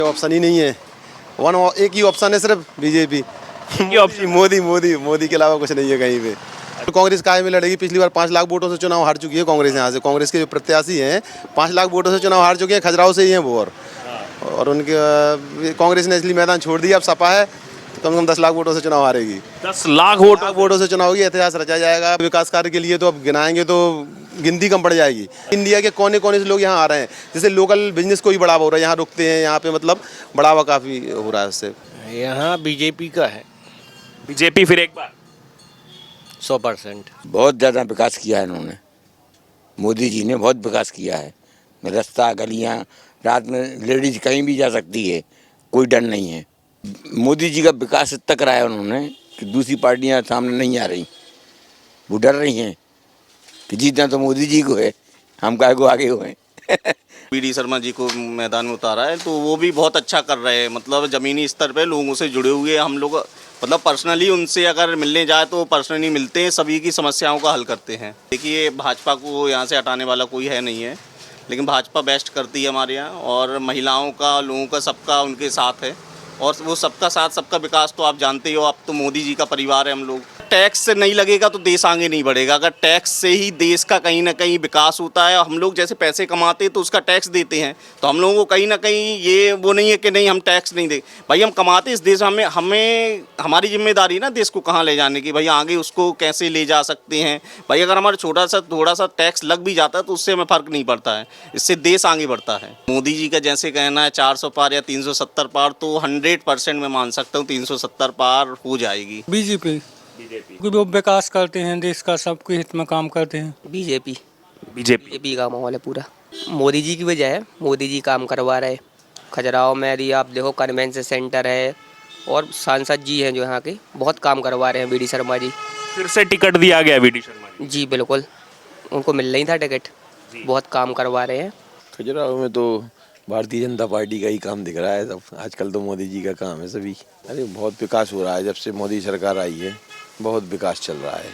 Option ही नहीं है। एक ही ऑप्शन है, सिर्फ बीजेपी। मोदी के अलावा कुछ नहीं है कहीं पे। तो कांग्रेस काहे में लड़ेगी? पिछली बार 5 लाख वोटों से चुनाव हार चुकी है कांग्रेस। यहाँ से कांग्रेस के जो प्रत्याशी हैं 5 लाख वोटों से चुनाव हार चुके हैं, खजुराहो से ही हैं वो। और उनके कांग्रेस ने इसलिए मैदान छोड़ दिया। अब सपा है तो कम से कम 10 लाख वोटों से चुनाव हारेगी। 10 लाख वोटों से चुनाव होगी, इतिहास रचा जाएगा। विकास कार्य के लिए तो अब गिनाएंगे तो गिनती कम पड़ जाएगी। इंडिया के कोने कोने से लोग यहाँ आ रहे हैं, जैसे लोकल बिजनेस को भी बढ़ावा हो रहा है। यहाँ रुकते हैं, यहाँ पे मतलब बढ़ावा काफ़ी हो रहा है उससे। यहाँ बीजेपी का है बीजेपी फिर एक बार 100%। बहुत ज़्यादा विकास किया है इन्होंने। मोदी जी ने बहुत विकास किया है। रास्ता, गलियाँ, रात में लेडीज कहीं भी जा सकती है, कोई डर नहीं है। मोदी जी का विकास इतना कराया उन्होंने कि दूसरी पार्टियां सामने नहीं आ रही, वो डर रही हैं कि जीतना तो मोदी जी को है, हम काहे को आगे हुए। बीडी शर्मा जी को मैदान में उतारा है तो वो भी बहुत अच्छा कर रहे हैं। मतलब ज़मीनी स्तर पे लोगों से जुड़े हुए हम लोग, मतलब पर्सनली उनसे अगर मिलने जाए तो पर्सनली मिलते हैं, सभी की समस्याओं का हल करते हैं। देखिए, भाजपा को यहाँ से हटाने वाला कोई है नहीं है, लेकिन भाजपा बेस्ट करती है हमारे यहाँ। और महिलाओं का, लोगों का, सबका उनके साथ है। और वो सबका साथ सबका विकास तो आप जानते ही हो, अब तो मोदी जी का परिवार है हम लोग। टैक्स से नहीं लगेगा तो देश आगे नहीं बढ़ेगा। अगर टैक्स से ही देश का कहीं ना कहीं विकास होता है, हम लोग जैसे पैसे कमाते हैं तो उसका टैक्स देते हैं, तो हम लोगों को कहीं ना कहीं ये वो नहीं है कि नहीं हम टैक्स नहीं दे। भाई हम कमाते इस देश में, हमें हमारी जिम्मेदारी है ना देश को कहाँ ले जाने की। भाई आगे उसको कैसे ले जा सकते हैं। भाई अगर हमारा थोड़ा सा टैक्स लग भी जाता है तो उससे हमें फ़र्क नहीं पड़ता है, इससे देश आगे बढ़ता है। मोदी जी का जैसे कहना है 400 पार या 370 पार, तो 100% मैं मान सकता हूँ 370 पार हो जाएगी। बीजेपी क्योंकि वो विकास करते हैं देश का, सबके हित में काम करते हैं। बीजेपी का माहौल है पूरा। मोदी जी की वजह है, मोदी जी काम करवा रहे। खजुराहो में यदि आप देखो कन्वेंशन सेंटर है और सांसद जी हैं जो यहाँ के, बहुत काम करवा रहे हैं बीडी शर्मा जी। फिर से टिकट दिया गया बीडी शर्मा जी। जी बिल्कुल, उनको मिल नहीं था टिकट, बहुत काम करवा रहे हैं। खजुराहो में तो भारतीय जनता पार्टी का ही काम दिख रहा है सब। आजकल तो मोदी जी का काम है सभी। अरे बहुत विकास हो रहा है जब से मोदी सरकार आई है, बहुत विकास चल रहा है।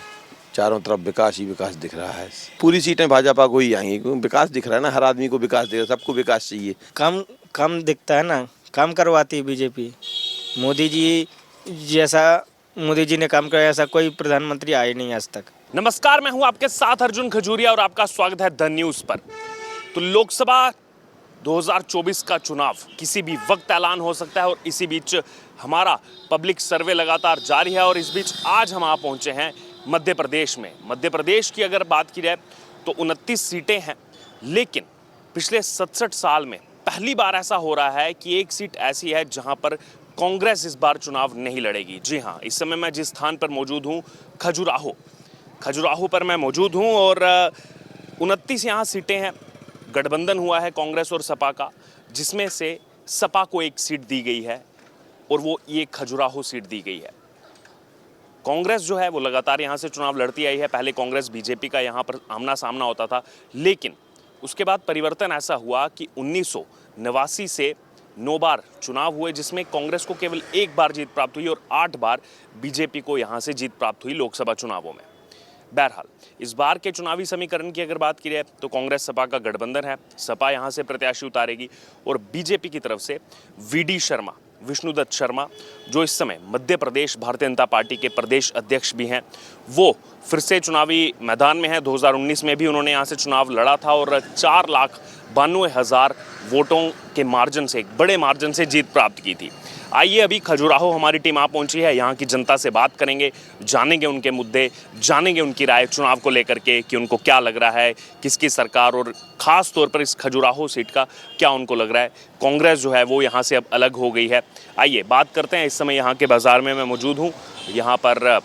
चारों तरफ विकास ही विकास दिख रहा है। पूरी सीटें भाजपा को ही आएंगी क्योंकि विकास दिख रहा है ना, हर आदमी को विकास दिख रहा है, सबको विकास चाहिए। काम दिखता है ना, काम करवाती है बीजेपी। मोदी जी ने काम कराया ऐसा कोई प्रधानमंत्री आए नहीं आज तक। नमस्कार, मैं हूं आपके साथ अर्जुन खजूरिया और आपका स्वागत है द न्यूज़ पर। तो लोकसभा 2024 का चुनाव किसी भी वक्त ऐलान हो सकता है और इसी बीच हमारा पब्लिक सर्वे लगातार जारी है। और इस बीच आज हम आ पहुंचे हैं मध्य प्रदेश में। मध्य प्रदेश की अगर बात की जाए तो 29 सीटें हैं, लेकिन पिछले 67 साल में पहली बार ऐसा हो रहा है कि एक सीट ऐसी है जहां पर कांग्रेस इस बार चुनाव नहीं लड़ेगी। जी हाँ, इस समय मैं जिस स्थान पर मौजूद हूँ खजुराहो पर मैं मौजूद हूँ और 29 यहाँ सीटें हैं। गठबंधन हुआ है कांग्रेस और सपा का, जिसमें से सपा को एक सीट दी गई है और वो ये खजुराहो सीट दी गई है। कांग्रेस जो है वो लगातार यहाँ से चुनाव लड़ती आई है। पहले कांग्रेस बीजेपी का यहाँ पर आमना सामना होता था, लेकिन उसके बाद परिवर्तन ऐसा हुआ कि 1989 से 9 बार चुनाव हुए, जिसमें कांग्रेस को केवल 1 बार जीत प्राप्त हुई और 8 बार बीजेपी को यहाँ से जीत प्राप्त हुई लोकसभा चुनावों में। बहरहाल इस बार के चुनावी समीकरण की अगर बात की जाए तो कांग्रेस सपा का गठबंधन है। सपा यहाँ से प्रत्याशी उतारेगी और बीजेपी की तरफ से वीडी शर्मा, विष्णुदत्त शर्मा, जो इस समय मध्य प्रदेश भारतीय जनता पार्टी के प्रदेश अध्यक्ष भी हैं, वो फिर से चुनावी मैदान में है। 2019 में भी उन्होंने यहाँ से चुनाव लड़ा था और 4,92,000 वोटों के मार्जिन से, एक बड़े मार्जिन से जीत प्राप्त की थी। आइए अभी खजुराहो हमारी टीम आ पहुंची है, यहाँ की जनता से बात करेंगे, जानेंगे उनके मुद्दे, जानेंगे उनकी राय चुनाव को लेकर के कि उनको क्या लग रहा है, किसकी सरकार, और ख़ास तौर पर इस खजुराहो सीट का क्या उनको लग रहा है। कांग्रेस जो है वो यहाँ से अब अलग हो गई है। आइए बात करते हैं। इस समय यहाँ के बाज़ार में मैं मौजूद हूँ। यहाँ पर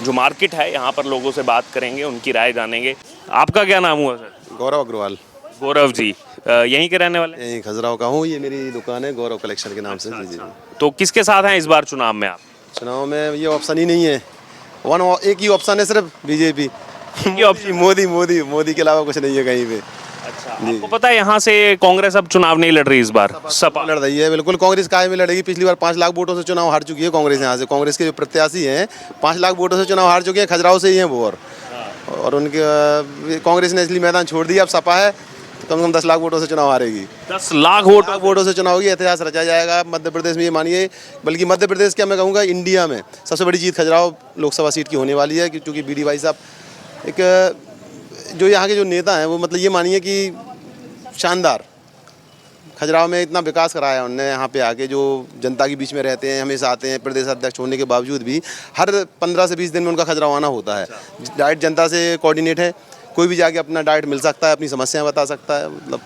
जो मार्केट है, यहाँ पर लोगों से बात करेंगे, उनकी राय जानेंगे। आपका क्या नाम हुआ सर? गौरव अग्रवाल। गौरव जी यहीं के रहने वाले? यहीं खजुराहो का हूँ, ये मेरी दुकान है गौरव कलेक्शन के नाम से। जी जी। तो किसके साथ हैं इस बार चुनाव में आप? चुनाव में ये ऑप्शन ही नहीं है। एक ही ऑप्शन है, सिर्फ बीजेपी। मोदी के अलावा कुछ नहीं है कहीं पे। अच्छा, आपको पता है यहाँ से कांग्रेस अब चुनाव नहीं लड़ रही इस बार? सपा लड़ रही है। बिल्कुल, कांग्रेस काहे में लड़ेगी? पिछली बार 5 लाख वोटों से चुनाव हार चुकी है कांग्रेस। यहाँ से कांग्रेस के जो प्रत्याशी हैं 5 लाख वोटों से चुनाव हार चुके हैं, खजुराहो से ही हैं वो। और उनके कांग्रेस ने इसलिए मैदान छोड़ दिया। अब सपा है तो कम से कम 10 लाख वोटों से चुनाव हारेगी। 10 लाख वोट वोटों से चुनाव होगी, इतिहास रचा जाएगा मध्य प्रदेश में, ये मानिए। बल्कि मध्य प्रदेश क्या मैं कहूँगा, इंडिया में सबसे बड़ी जीत खजुराहो लोकसभा सीट की होने वाली है, क्योंकि बीडी भाई साहब एक जो यहाँ के जो नेता हैं वो मतलब ये मानिए कि शानदार खजुराहो में इतना विकास कराया उनने। यहाँ पे आके जो जनता के बीच में रहते हैं, हमेशा आते हैं, प्रदेश अध्यक्ष होने के बावजूद भी हर 15 से 20 दिन में उनका खजुराहो आना होता है। डायरेक्ट जनता से कोऑर्डिनेट है, कोई भी जाके अपना डायरेक्ट मिल सकता है, अपनी समस्याएं बता सकता है, मतलब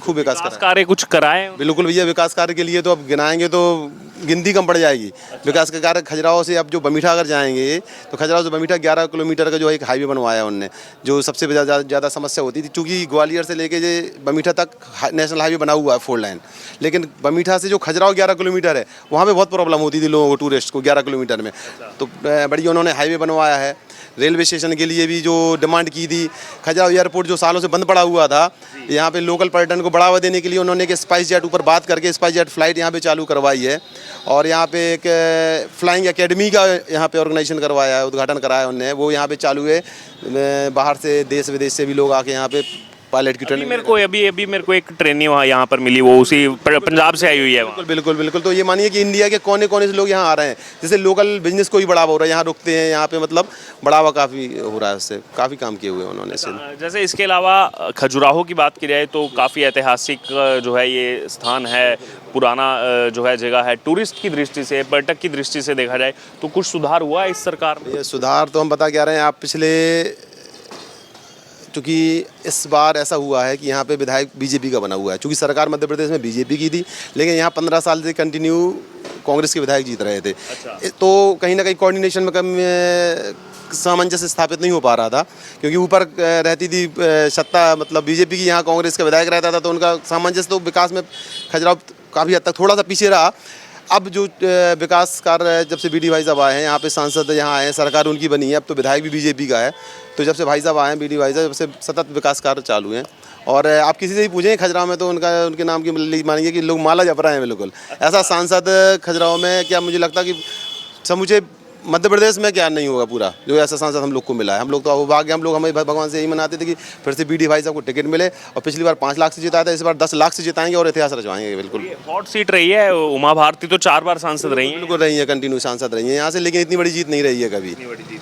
खूब विकास कराया। कार्य कुछ कराए? बिल्कुल भैया, विकास कार्य के लिए तो अब गिनाएंगे तो गिनती कम पड़ जाएगी। विकास के कार्य खजुराहो से अब जो बमीठा अगर जाएंगे तो खजुराहो से बमीठा 11 किलोमीटर का जो एक हाईवे बनवाया उनने, जो सबसे ज़्यादा समस्या होती थी, क्योंकि ग्वालियर से लेके जे बमीठा तक नेशनल हाईवे बना हुआ है 4 लाइन, लेकिन बमीठा से जो खजुराहो 11 किलोमीटर है वहाँ पे बहुत प्रॉब्लम होती थी लोगों को, टूरिस्ट को 11 किलोमीटर में। तो बड़ी उन्होंने हाईवे बनवाया है। रेलवे स्टेशन के लिए भी जो डिमांड की थी, खजुराहो एयरपोर्ट जो सालों से बंद पड़ा हुआ था, यहाँ पे लोकल पर्यटन को बढ़ावा देने के लिए उन्होंने एक स्पाइस जेट ऊपर बात करके स्पाइस जेट फ्लाइट यहाँ पे चालू करवाई है, और यहाँ पे एक फ्लाइंग एकेडमी का यहाँ पे ऑर्गेनाइजेशन करवाया है, उद्घाटन कराया उन्होंने, वो यहाँ पे चालू है। बाहर से देश विदेश से भी लोग आके यहाँ पे पायलट की ट्रेनिंग। अभी मेरे को एक ट्रेनिंग वहाँ यहाँ पर मिली, वो उसी पंजाब से आई हुई है। बिल्कुल। तो ये मानिए कि इंडिया के कोने कोने से लोग यहाँ आ रहे हैं, जैसे लोकल बिजनेस को भी बढ़ावा हो रहा है, यहाँ रुकते हैं, यहाँ पे मतलब बढ़ावा काफ़ी हो रहा है, उससे काफ़ी काम किए हुए उन्होंने इससे। जैसे इसके अलावा खजुराहो की बात की जाए तो काफ़ी ऐतिहासिक जो है ये स्थान है, पुराना जो है जगह है। टूरिस्ट की दृष्टि से, पर्यटक की दृष्टि से देखा जाए तो कुछ सुधार हुआ है इस सरकार में? ये सुधार तो हम बता क्या रहे हैं, आप पिछले, क्योंकि इस बार ऐसा हुआ है कि यहाँ पे विधायक बीजेपी का बना हुआ है, क्योंकि सरकार मध्य प्रदेश में बीजेपी की थी, लेकिन यहाँ 15 साल से कंटिन्यू कांग्रेस के विधायक जीत रहे थे। तो कहीं ना कहीं कोऑर्डिनेशन में कम सामंजस्य स्थापित नहीं हो पा रहा था, क्योंकि ऊपर रहती थी सत्ता मतलब बीजेपी की, यहाँ कांग्रेस का विधायक रहता था, तो उनका सामंजस्य तो विकास में खजुराहो काफ़ी हद तक थोड़ा सा पीछे रहा। अब जो विकास कार्य जब से बीडी भाई साहब आए हैं, यहाँ पे सांसद यहाँ आए हैं, सरकार उनकी बनी है, अब तो विधायक भी बीजेपी का है, तो जब से भाई साहब आए हैं बीडी भाई साहब, जब से सतत विकास कार्य चालू हैं। और आप किसी से भी पूछें खजुराहो में तो उनके नाम की मानेंगे कि लोग माला जप रहे हैं। बिल्कुल ऐसा सांसद खजुराहो में क्या मुझे लगता कि समूचे मध्य प्रदेश में क्या नहीं होगा पूरा, जो ऐसा सांसद हम लोग को मिला है। हम लोग तो भाग्य, हम लोग हमें भगवान से यही मनाते थे कि फिर से बीडी भाई साहब को टिकट मिले, और पिछली बार 5 लाख से जिताया था, इस बार 10 लाख से जिताएंगे और इतिहास रचवाएंगे। बिल्कुल हॉट सीट रही है, उमा भारती तो 4 बार सांसद रही हैं। बिल्कुल रही है, कंटिन्यू सांसद रही है यहाँ से, लेकिन इतनी बड़ी जीत नहीं रही है कभी।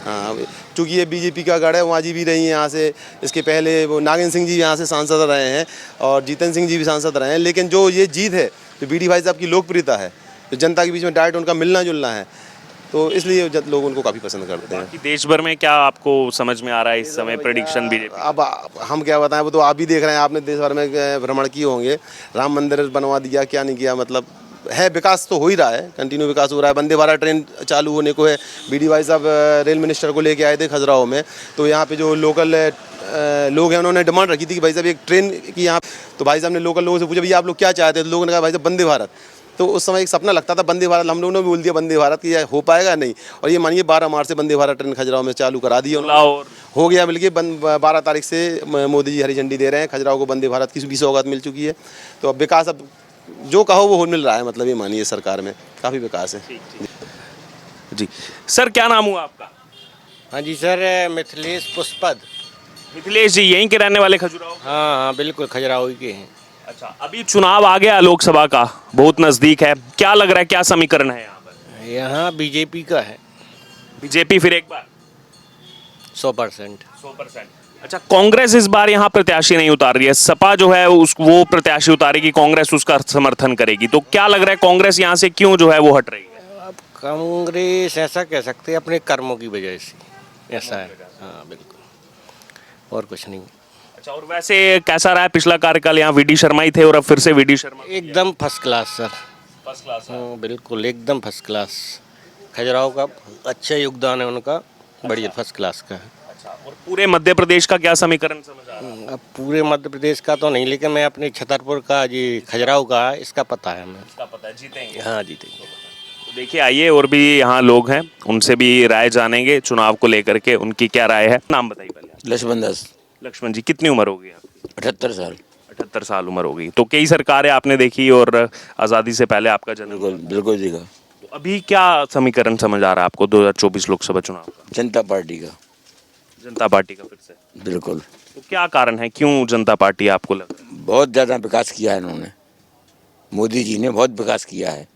हाँ, चूँकि ये बीजेपी का गढ़ है, वहाँ जी भी रही है यहाँ से। इसके पहले वो नागिन सिंह जी यहाँ से सांसद रहे हैं, और जीतन सिंह जी भी सांसद रहे हैं, लेकिन जो ये जीत है तो बीडी भाई साहब की लोकप्रियता है, जो जनता के बीच में डायरेक्ट उनका मिलना जुलना है, तो इसलिए लोग उनको काफ़ी पसंद करते हैं। देश भर में क्या आपको समझ में आ रहा है इस समय प्रेडिक्शन बीजेपी? अब हम क्या बताएं, वो तो आप भी देख रहे हैं, आपने देश भर में भ्रमण किए होंगे, राम मंदिर बनवा दिया, क्या नहीं किया, मतलब है विकास तो हो ही रहा है, कंटिन्यू विकास हो रहा है। वंदे भारत ट्रेन चालू होने को है, बीडी भाई साहब रेल मिनिस्टर को लेके आए थे खजुराहो में, तो यहाँ पे जो लोकल लोग हैं उन्होंने डिमांड रखी थी कि भाई साहब एक ट्रेन की यहाँ, तो भाई साहब ने लोकल लोगों से पूछा भैया आप लोग क्या चाहते हैं, तो लोगों ने कहा भाई साहब वंदे भारत। तो उस समय एक सपना लगता था वंदे भारत, हम लोगों ने भी बोल दिया वंदे भारत कि हो पाएगा नहीं, और ये मानिए 12 मार्च से वंदे भारत ट्रेन खजुराहो में चालू करा दी हो गया। बल्कि 12 तारीख से मोदी जी हरी झंडी दे रहे हैं, खजुराहो को वंदे भारत की भी सौगात मिल चुकी है। तो अब विकास, अब जो कहो वो मिल रहा है, मतलब ये मानिए सरकार में काफ़ी विकास है। जी सर, क्या नाम हुआ आपका? हाँ जी सर, मिथिलेश पुष्पद। मिथिलेश जी यहीं के रहने वाले खजुराहो? हाँ, बिल्कुल खजुराहो के हैं। अच्छा, अभी चुनाव आ गया लोकसभा का, बहुत नजदीक है, क्या लग रहा है, क्या समीकरण है यहाँ पर? यहाँ बीजेपी का है। बीजेपी फिर एक बार? 100%। अच्छा, कांग्रेस इस बार यहाँ प्रत्याशी नहीं उतार रही है, सपा जो है वो प्रत्याशी उतारेगी, कांग्रेस उसका समर्थन करेगी, तो क्या लग रहा है कांग्रेस यहाँ से क्यों जो है वो हट रही है? अब कांग्रेस ऐसा कह सकते हैं अपने कर्मों की वजह से, ऐसा है। हाँ बिल्कुल, और कुछ नहीं। अच्छा, और वैसे कैसा रहा है पिछला कार्यकाल? यहाँ वीडी शर्मा ही थे और अब फिर से वीडी शर्मा? एकदम first class sir, first class. हाँ बिल्कुल, एकदम फर्स्ट क्लास। खजुराहो का अच्छा योगदान है उनका, बढ़िया फर्स्ट क्लास का है। अच्छा, और पूरे मध्य प्रदेश का क्या समीकरण समझ आ रहा है? अब पूरे मध्य प्रदेश का तो नहीं, लेकिन मैं अपने छतरपुर का जी खजुराहो का इसका पता है हमें। इसका पता है, जीतेंगे? हाँ जीतेंगे। तो देखिए, आइए और भी यहाँ लोग हैं, उनसे भी राय जानेंगे चुनाव को लेकर के, उनकी क्या राय है। नाम बताइए पहले। लक्ष्मण दास। लक्ष्मण जी, कितनी उम्र होगी आपकी? 78 साल। 78 साल उम्र होगी। तो कई सरकारें आपने देखी और आज़ादी से पहले आपका जन्म। बिल्कुल जी का। तो अभी क्या समीकरण समझ आ रहा है आपको 2024 लोकसभा चुनाव का? जनता पार्टी का। जनता पार्टी का फिर से? बिल्कुल। तो क्या कारण है, क्यों जनता पार्टी आपको लग रहा है? बहुत ज़्यादा विकास किया है इन्होंने, मोदी जी ने बहुत विकास किया है।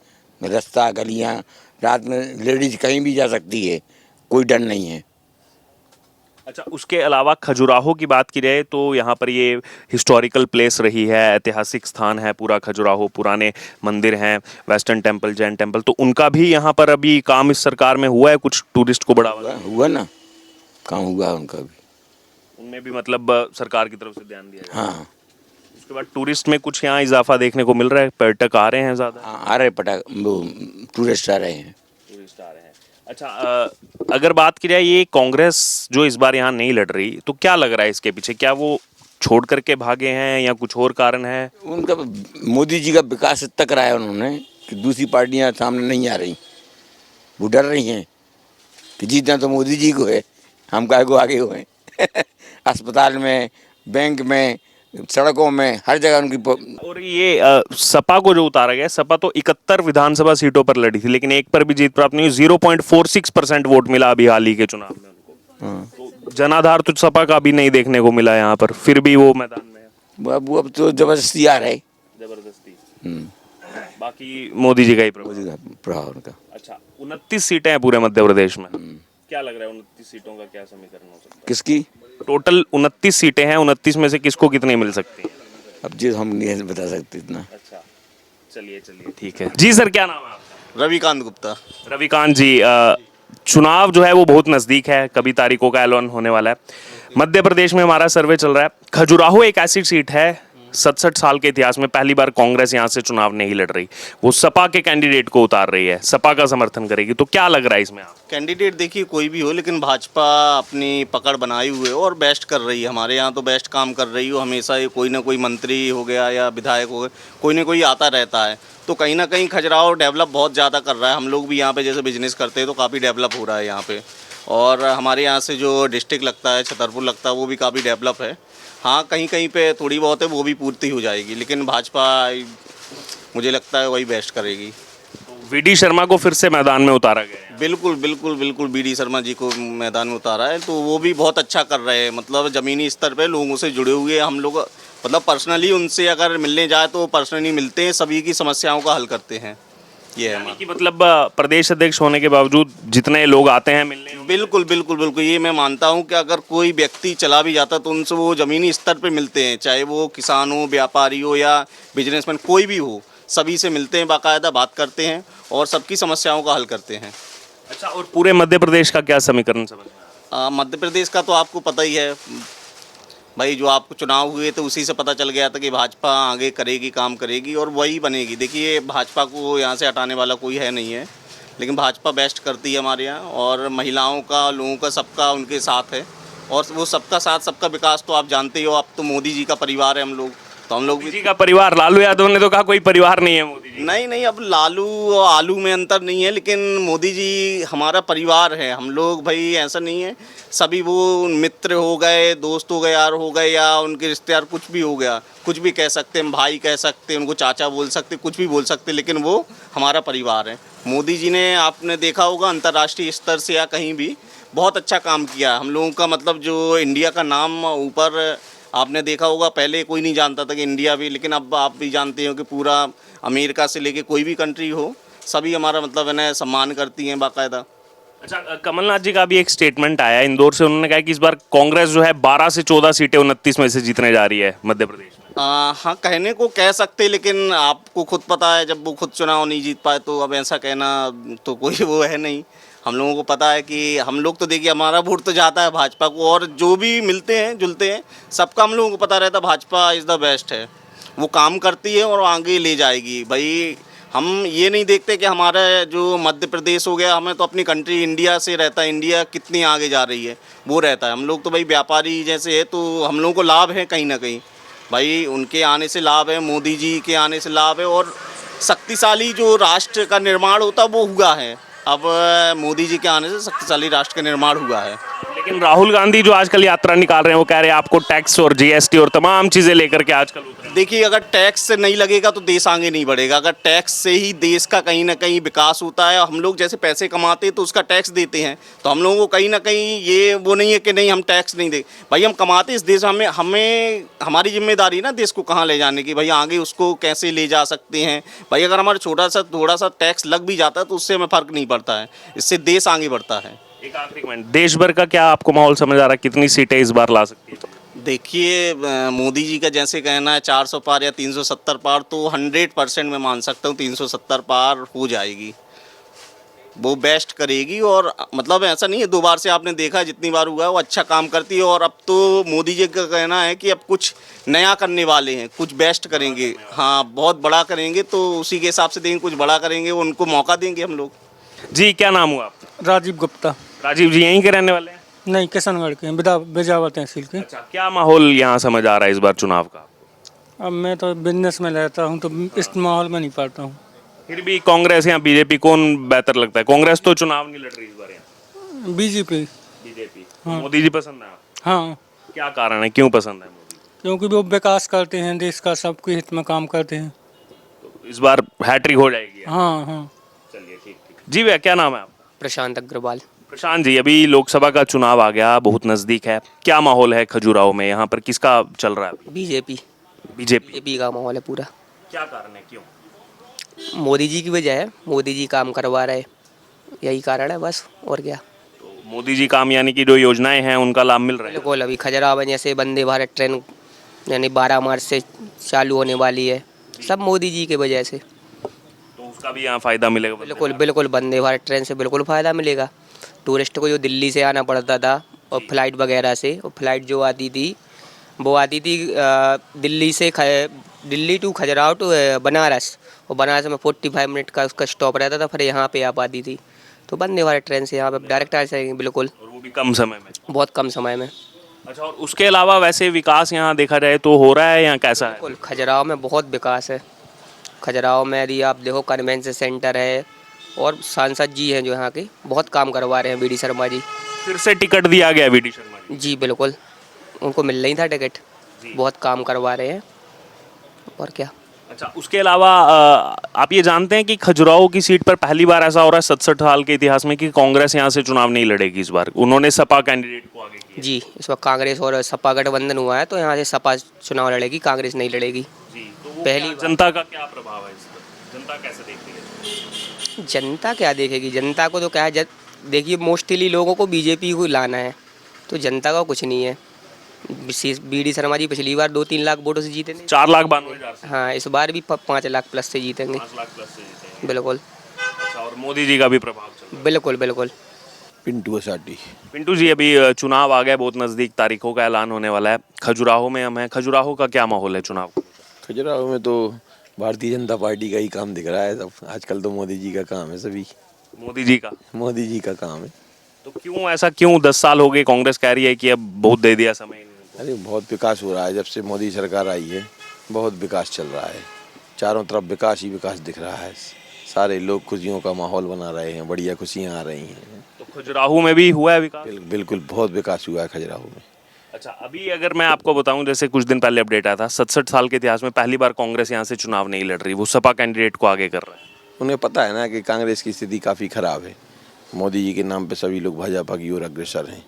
रास्ता गलियां, रात में लेडीज कहीं भी जा सकती है, कोई डर नहीं है। अच्छा, उसके अलावा खजुराहो की बात की जाए तो यहाँ पर ये हिस्टोरिकल प्लेस रही है, ऐतिहासिक स्थान है पूरा खजुराहो, पुराने मंदिर हैं, वेस्टर्न टेम्पल, जैन टेम्पल, तो उनका भी यहाँ पर अभी काम इस सरकार में हुआ है, कुछ टूरिस्ट को बढ़ावा हुआ ना, काम हुआ है उनका भी, उनमें भी मतलब सरकार की तरफ से ध्यान दिया जाए। हाँ उसके बाद टूरिस्ट में कुछ यहाँ इजाफा देखने को मिल रहा है, पर्यटक आ रहे हैं ज़्यादा, हाँ, आ रहे पटाख वो टूरिस्ट आ रहे हैं। टूरिस्ट आ रहे हैं। अच्छा, अगर बात की जाए ये कांग्रेस जो इस बार यहाँ नहीं लड़ रही, तो क्या लग रहा है इसके पीछे? क्या वो छोड़ करके भागे हैं या कुछ और कारण है? उनका मोदी जी का विकास इतना कराया उन्होंने कि दूसरी पार्टियां सामने नहीं आ रही, वो डर रही हैं कि जीतना तो मोदी जी को है, हम काहे को आगे हुए अस्पताल में, बैंक में, सड़कों में, हर जगह उनकी और ये सपा को जो उतारा गया, सपा तो 71 विधानसभा सीटों पर लड़ी थी, लेकिन एक पर भी जीत प्राप्त नहीं हुई। 0.46% वोट मिला अभी हाल ही के चुनाव में उनको। तो जनाधार तो सपा का भी नहीं देखने को मिला यहाँ पर, फिर भी वो मैदान में है। अब तो जबरदस्ती आ रहे, जबरदस्ती। बाकी मोदी जी का ही प्रभाव। मोदी का प्रभाव उनका। अच्छा, 29 सीटें हैं पूरे मध्य प्रदेश में, क्या लग रहा है 29 सीटों का क्या समीकरण हो सकता है? किसकी? टोटल 29 सीटें हैं, 29 में से किसको कितनी मिल सकती है? अब जी हम नहीं बता सकते इतना। अच्छा, चलिए ठीक है जी। सर, क्या नाम है आपका? रविकांत गुप्ता। रविकांत जी, चुनाव जो है वो बहुत नजदीक है, कभी तारीखों का ऐलान होने वाला है। मध्य प्रदेश में हमारा सर्वे चल रहा है, खजुराहो एक ऐसी सीट है 67 साल के इतिहास में पहली बार कांग्रेस यहाँ से चुनाव नहीं लड़ रही, वो सपा के कैंडिडेट को उतार रही है, सपा का समर्थन करेगी, तो क्या लग रहा है इसमें आप? कैंडिडेट देखिए कोई भी हो, लेकिन भाजपा अपनी पकड़ बनाई हुई है और बेस्ट कर रही है। हमारे यहाँ तो बेस्ट काम कर रही हो, हमेशा ये कोई ना कोई मंत्री हो गया या विधायक हो गया, कोई ना कोई आता रहता है। तो कहीं ना कहीं खजुराहो डेवलप बहुत ज़्यादा कर रहा है। हम लोग भी यहाँ पे जैसे बिजनेस करते हैं तो काफ़ी डेवलप हो रहा है यहाँ पे। और हमारे यहाँ से जो डिस्ट्रिक्ट लगता है, छतरपुर लगता है, वो भी काफ़ी डेवलप है। हाँ, कहीं कहीं पे थोड़ी बहुत है, वो भी पूर्ति हो जाएगी, लेकिन भाजपा मुझे लगता है वही बेस्ट करेगी। वीडी शर्मा को फिर से मैदान में उतारा गया है। बिल्कुल बिल्कुल बिल्कुल, बीडी शर्मा जी को मैदान में उतारा है, तो वो भी बहुत अच्छा कर रहे हैं। मतलब ज़मीनी स्तर पे लोगों से जुड़े हुए हैं हम लोग, मतलब पर्सनली उनसे अगर मिलने जाए तो पर्सनली मिलते हैं, सभी की समस्याओं का हल करते हैं। ये है कि मतलब प्रदेश अध्यक्ष होने के बावजूद जितने लोग आते हैं मिलने, बिल्कुल बिल्कुल बिल्कुल, ये मैं मानता हूँ कि अगर कोई व्यक्ति चला भी जाता तो उनसे वो ज़मीनी स्तर पे मिलते हैं, चाहे वो किसान हो, व्यापारी हो या बिजनेसमैन, कोई भी हो, सभी से मिलते हैं, बाकायदा बात करते हैं और सबकी समस्याओं का हल करते हैं। अच्छा, और पूरे मध्य प्रदेश का क्या समीकरण समझ में? मध्य प्रदेश का तो आपको पता ही है भाई, जो आपको चुनाव हुए तो उसी से पता चल गया था कि भाजपा आगे करेगी, काम करेगी और वही बनेगी। देखिए, भाजपा को यहाँ से हटाने वाला कोई है नहीं है, लेकिन भाजपा बेस्ट करती है हमारे यहाँ, और महिलाओं का, लोगों का, सबका उनके साथ है। और वो सबका साथ, सबका विकास तो आप जानते ही हो, आप तो मोदी जी का परिवार है हम लोग, तो हम लोग भी। जी का परिवार, लालू यादव ने तो कहा कोई परिवार नहीं है मोदी जी। नहीं, अब लालू और आलू में अंतर नहीं है, लेकिन मोदी जी हमारा परिवार है। हम लोग भाई ऐसा नहीं है, सभी वो मित्र हो गए, दोस्त हो गए, यार हो गए, या उनके रिश्तेदार, कुछ भी हो गया, कुछ भी कह सकते हैं, भाई कह सकते हैं, उनको चाचा बोल सकते, कुछ भी बोल सकते, लेकिन वो हमारा परिवार है। मोदी जी ने, आपने देखा होगा, अंतर्राष्ट्रीय स्तर से या कहीं भी बहुत अच्छा काम किया हम लोगों का। मतलब जो इंडिया का नाम ऊपर, आपने देखा होगा, पहले कोई नहीं जानता था कि इंडिया भी, लेकिन अब आप भी जानते हो कि पूरा अमेरिका से लेके कोई भी कंट्री हो, सभी हमारा मतलब है ना सम्मान करती हैं बाकायदा। अच्छा, कमलनाथ जी का भी एक स्टेटमेंट आया इंदौर से, उन्होंने कहा कि इस बार कांग्रेस जो है 12 से 14 सीटें 29 में से जीतने जा रही है मध्य प्रदेश में। हाँ, कहने को कह सकते, लेकिन आपको खुद पता है, जब वो खुद चुनाव नहीं जीत पाए तो अब ऐसा कहना तो कोई वो है नहीं। हम लोगों को पता है कि हम लोग तो देखिए, हमारा वोट तो जाता है भाजपा को, और जो भी मिलते हैं जुलते हैं सबका हम लोगों को पता रहता है भाजपा इज़ द बेस्ट है, वो काम करती है और आगे ले जाएगी। भाई, हम ये नहीं देखते कि हमारा जो मध्य प्रदेश हो गया, हमें तो अपनी कंट्री इंडिया से रहता है, इंडिया कितनी आगे जा रही है वो रहता है। हम लोग तो भाई व्यापारी जैसे है, तो हम लोगों को लाभ है कहीं ना कहीं, भाई उनके आने से लाभ है, मोदी जी के आने से लाभ है, और शक्तिशाली जो राष्ट्र का निर्माण होता वो हुआ है। अब मोदी जी के आने से शक्तिशाली राष्ट्र का निर्माण हुआ है। लेकिन राहुल गांधी जो आजकल यात्रा निकाल रहे हैं वो कह रहे हैं आपको टैक्स और जीएसटी और तमाम चीजें लेकर के आजकल उतर रहे हैं। देखिए, अगर टैक्स से नहीं लगेगा तो देश आगे नहीं बढ़ेगा। अगर टैक्स से ही देश का कहीं ना कहीं विकास होता है। हम लोग जैसे पैसे कमाते हैं तो उसका टैक्स देते हैं, तो हम लोगों को कहीं ना कहीं ये वो नहीं है कि नहीं हम टैक्स नहीं दे। भाई हम कमाते इस देश, हमें हमें हमारी जिम्मेदारी ना देश को कहाँ ले जाने की, भाई आगे उसको कैसे ले जा सकते हैं। भाई अगर हमारा थोड़ा सा टैक्स लग भी जाता है तो उससे हमें फ़र्क नहीं पड़ता है, इससे देश आगे बढ़ता है। एक आखिरी कमेंट, देश भर का क्या आपको माहौल समझ आ रहा है, कितनी सीटें इस बार ला सकती है? देखिए, मोदी जी का जैसे कहना है 400 पार या 370 पार, तो 100% मैं मान सकता हूँ 370 पार हो जाएगी। वो बेस्ट करेगी, और मतलब ऐसा नहीं है, 2 बार से आपने देखा जितनी बार हुआ है वो अच्छा काम करती है। और अब तो मोदी जी का कहना है कि अब कुछ नया करने वाले हैं, कुछ बेस्ट करेंगे। हाँ, बहुत बड़ा करेंगे, तो उसी के हिसाब से देंगे, कुछ बड़ा करेंगे, उनको मौका देंगे हम लोग। जी, क्या नाम हुआ आपका? राजीव गुप्ता। राजीव जी यहीं के रहने वाले हैं? नहीं, किशनगढ़ के हैं, बिजावर तहसील के। अच्छा, क्या माहौल यहाँ समझ आ रहा है इस बार चुनाव का? अब मैं तो बिजनेस में रहता हूँ तो इस माहौल में नहीं पड़ता हूँ। फिर भी कांग्रेस या बीजेपी कौन बेहतर लगता है? कांग्रेस तो चुनाव नहीं लड़ रही इस बार यहाँ। बीजेपी। बीजेपी। हाँ। मोदी जी पसंद है आपको? हाँ, क्या कारण है, क्यों पसंद है मोदी? क्योंकि वो विकास करते हैं देश का, सबके हित में काम करते हैं। तो इस बार हैट्रिक हो जाएगी? हाँ हाँ। चलिए, ठीक ठीक। जी भैया, क्या नाम है आपका? प्रशांत अग्रवाल। प्रशांत जी, अभी लोकसभा का चुनाव आ गया, बहुत नजदीक है, क्या माहौल है खजुराहो में? यहाँ पर किसका चल रहा है? बीजेपी। बीजेपी। बीजेपी का माहौल है पूरा। क्या कारण है, क्यों? मोदी जी की वजह है, मोदी जी काम करवा रहे, यही कारण है बस, और क्या। तो मोदी जी काम यानी कि जो योजनाएं हैं उनका लाभ मिल रहा है? बिल्कुल, अभी खजुराहो जैसे वंदे भारत ट्रेन यानी 12 मार्च से चालू होने वाली है, सब मोदी जी की वजह से। तो उसका भी यहाँ फायदा मिलेगा? बिल्कुल बिल्कुल, वंदे भारत ट्रेन से बिल्कुल फ़ायदा मिलेगा। टूरिस्ट को जो दिल्ली से आना पड़ता था और फ्लाइट वगैरह से, और फ्लाइट जो आती थी वो आती थी दिल्ली टू खजुराहो टू बनारस, और बनारस में 45 मिनट का उसका स्टॉप रहता था, फिर यहाँ पे आ पाती थी। तो वंदे भारत ट्रेन से यहाँ पे डायरेक्ट आ जाएंगे बिल्कुल, और वो भी कम समय में? बहुत कम समय में। अच्छा, और उसके अलावा वैसे विकास यहाँ देखा जाए तो हो रहा है या कैसा है? बिल्कुल, खजुराहो में बहुत विकास है। खजुराहो में यदि आप देखो, कन्वेंशन सेंटर है, और सांसद जी हैं जो यहाँ के, बहुत काम करवा रहे हैं, वीडी शर्मा जी। फिर से टिकट दिया गया वीडी शर्मा जी? जी बिल्कुल, उनको मिल नहीं था टिकट, बहुत काम करवा रहे हैं, और क्या। अच्छा, उसके अलावा आप ये जानते हैं कि खजुराहो की सीट पर पहली बार ऐसा हो रहा है 67 साल के इतिहास में कि कांग्रेस यहाँ से चुनाव नहीं लड़ेगी इस बार? उन्होंने सपा कैंडिडेट को आगे किया। जी, इस वक्त कांग्रेस और सपा गठबंधन हुआ है, तो यहाँ से सपा चुनाव लड़ेगी, कांग्रेस नहीं लड़ेगी। जी, तो वो पहली क्या, जनता का क्या प्रभाव है इस पर? जनता कैसे देखती है? जनता क्या देखेगी, जनता को तो क्या है, देखिए मोस्टली लोगों को बीजेपी को लाना है, तो जनता का कुछ नहीं है। वीडी शर्मा जी पिछली बार 2-3 लाख वोटों से जीते थे। 4,92,000 से? हाँ, इस बार भी 5 लाख प्लस से जीतेंगे। 5 लाख प्लस से जीतेंगे। बिल्कुल। अच्छा, और मोदी जी का भी प्रभाव चल रहा है? बिल्कुल बिल्कुल। पिंटू असाटी। पिंटू जी, अभी चुनाव आ गया, बहुत नज़दीक, तारीखों का ऐलान होने वाला है। खजुराहो में हम हैं, खजुराहो का क्या माहौल है चुनाव का? खजुराहो में तो भारतीय जनता पार्टी का ही काम दिख रहा है सब। आजकल तो मोदी जी का काम है सभी। मोदी जी का? मोदी जी का काम है। तो क्यों ऐसा, क्यों 10 साल हो गए, कांग्रेस कह रही है कि अब बहुत दे दिया समय इनको? अरे बहुत विकास हो रहा है, जब से मोदी सरकार आई है बहुत विकास चल रहा है, चारों तरफ विकास ही विकास दिख रहा है। सारे लोग खुशियों का माहौल बना रहे हैं, बढ़िया खुशियाँ आ रही हैं। तो खजुराहो में भी हुआ है विकास? बिल्कुल बहुत विकास हुआ है खजुराहो में। अच्छा, अभी अगर मैं आपको बताऊं, जैसे कुछ दिन पहले अपडेट आया था, 67 साल के इतिहास में पहली बार कांग्रेस यहाँ से चुनाव नहीं लड़ रही, वो सपा कैंडिडेट को आगे कर रहा है। उन्हें पता है ना कि कांग्रेस की स्थिति काफ़ी खराब है, मोदी जी के नाम पे सभी लोग भाजपा की ओर अग्रसर हैं।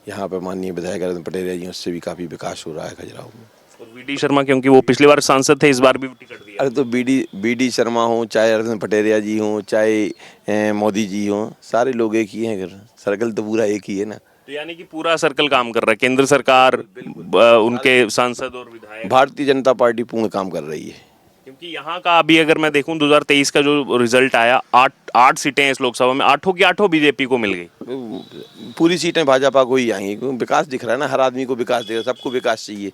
यहाँ पर माननीय विधायक रतन पटेरिया जी, उससे भी काफ़ी विकास हो रहा है खजुराहो में। और वीडी शर्मा, क्योंकि वो पिछली बार सांसद थे, इस बार भी टिकट दिया। अरे तो बीडी शर्मा हो, चाहे रतन पटेरिया जी हों, चाहे मोदी जी हों, सारे लोग एक ही हैं, सर्कल तो पूरा एक ही है ना। तो यानी कि पूरा सर्कल काम कर रहा है, केंद्र सरकार, उनके सांसद और विधायक। भारतीय जनता पार्टी पूर्ण काम कर रही है। क्योंकि यहाँ का अभी अगर मैं देखूं 2023 का जो रिजल्ट आया, 8 सीटें इस लोकसभा में, 8 की 8 बीजेपी को मिल गई। पूरी सीटें भाजपा को ही आएंगी, क्योंकि विकास दिख रहा है ना, हर आदमी को विकास दिख रहा है, सबको विकास चाहिए।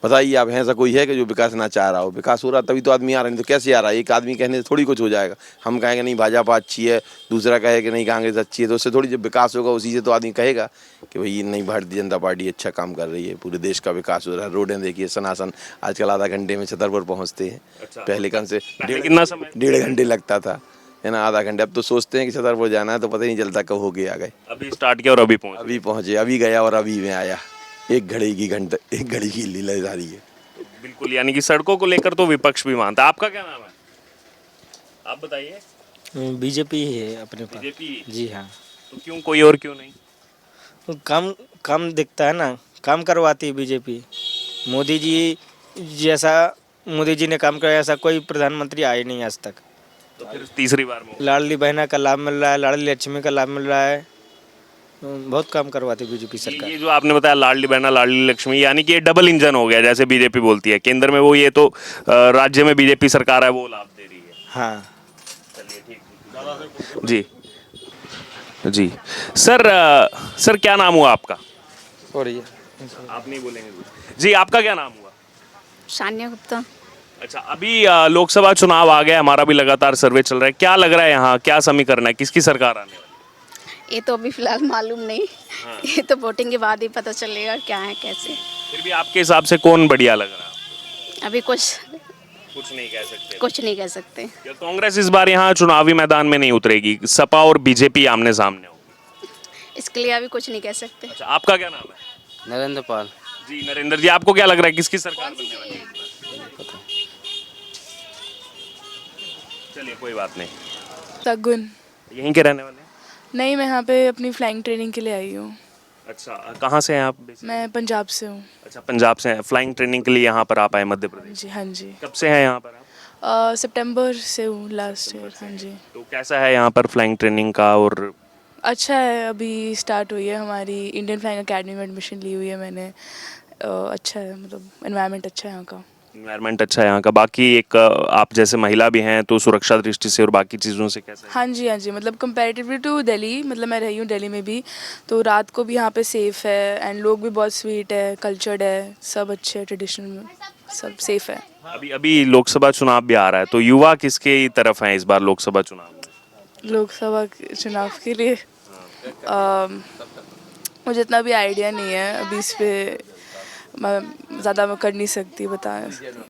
बताइए आप, ऐसा कोई है कि जो विकास ना चाह रहा हो? विकास हो रहा तभी तो आदमी आ रहा है, नहीं तो कैसे आ रहा है? एक आदमी कहने से थोड़ी कुछ हो जाएगा। हम कहेंगे नहीं भाजपा अच्छी है, दूसरा कहे कि नहीं कांग्रेस अच्छी है, तो उससे थोड़ी जब विकास होगा उसी से तो आदमी कहेगा कि भाई नहीं भारतीय जनता पार्टी अच्छा काम कर रही है, पूरे देश का विकास हो रहा है। रोडें देखिए सनासन, आजकल आधा घंटे में छतरपुर पहुँचते हैं। अच्छा, पहले कम से कितना समय? 1.5 घंटे लगता था, है ना, आधा घंटे। अब तो सोचते हैं कि छतरपुर जाना है तो पता ही नहीं चलता कब होके आ गए। अभी स्टार्ट किया और अभी पहुंच अभी पहुंचे, अभी गया और अभी में आया। एक घड़ी की लीला जारी है। बिल्कुल, यानी कि सड़कों को लेकर तो विपक्ष भी मानता है। आपका क्या नाम है, आप बताइए। बीजेपी ही है अपने पास। बीजेपी, जी हाँ। तो क्यों, कोई और क्यों नहीं? तो काम काम दिखता है ना, काम करवाती है बीजेपी। मोदी जी जैसा मोदी जी ने काम कराया ऐसा कोई प्रधानमंत्री आए नहीं आज तक। तो फिर तीसरी बार में लाडली बहना का लाभ मिल रहा है, लाडली लक्ष्मी का लाभ मिल रहा है। बहुत काम करवाती है बीजेपी सरकार। ये जो आपने बताया लाडली बहना लाडली लक्ष्मी, यानी कि ये डबल इंजन हो गया, जैसे बीजेपी बोलती है केंद्र में वो, ये तो राज्य में बीजेपी सरकार है वो लाभ दे रही है। हाँ। चलिए ठीक। जी जी सर, सर क्या नाम हुआ आपका? आप नहीं बोलेंगे जी, आपका क्या नाम हुआ? सान्या गुप्ता। अच्छा, अभी लोकसभा चुनाव आ गया, हमारा भी लगातार सर्वे चल रहा है, क्या लग रहा है यहाँ क्या समीकरण है, किसकी सरकार आने वाली? ये तो अभी फिलहाल मालूम नहीं। ये तो वोटिंग के बाद ही पता चलेगा क्या है कैसे। फिर भी आपके हिसाब से कौन बढ़िया लग रहा है? अभी कुछ नहीं कह सकते। कुछ नहीं कह सकते। क्या कांग्रेस इस बार यहाँ चुनावी मैदान में नहीं उतरेगी, सपा और बीजेपी आमने सामने होगी? इसके लिए अभी कुछ नहीं कह सकते। अच्छा, आपका क्या नाम है? नरेंद्र पाल। जी नरेंद्र जी, आपको क्या लग रहा है किसकी सरकार बनने वाली है? चलिए कोई बात नहीं। सगुन। यहीं के रहने वाले हैं? नहीं, मैं यहाँ पे अपनी फ्लाइंग ट्रेनिंग के लिए आई हूँ। अच्छा, कहाँ से हैं आप? मैं पंजाब से हूँ। अच्छा, पंजाब से हैं, फ्लाइंग ट्रेनिंग के लिए यहाँ पर आप आए मध्य प्रदेश? जी हाँ जी। कब से हैं यहाँ पर आप? सितंबर से हूँ, लास्ट ईयर। हाँ जी। तो कैसा है यहाँ पर फ्लाइंग ट्रेनिंग का? और अच्छा है, अभी स्टार्ट हुई है हमारी इंडियन फ्लाइंग एकेडमी में एडमिशन ली हुई है मैंने। अच्छा है, मतलब एनवायरनमेंट अच्छा है यहाँ का। एनवायरनमेंट अच्छा है यहाँ का। बाकी एक आप जैसे महिला भी हैं तो सुरक्षा दृष्टि से और बाकी चीज़ों से कैसा है? हाँ जी, मतलब कंपैरेटिवली टू दिल्ली, मतलब मैं रही हूँ दिल्ली में भी, तो रात को भी यहाँ पे सेफ़ है एंड लोग भी बहुत स्वीट है, कल्चर्ड है, सब अच्छे है, ट्रेडिशनल, सब सेफ़ है। अभी लोकसभा चुनाव भी आ रहा है, तो युवा किसके तरफ हैं इस बार लोकसभा चुनाव में? लोकसभा चुनाव के लिए मुझे इतना भी आइडिया नहीं है अभी इस पे, मैं ज़्यादा कर नहीं सकती, बता नहीं सकती।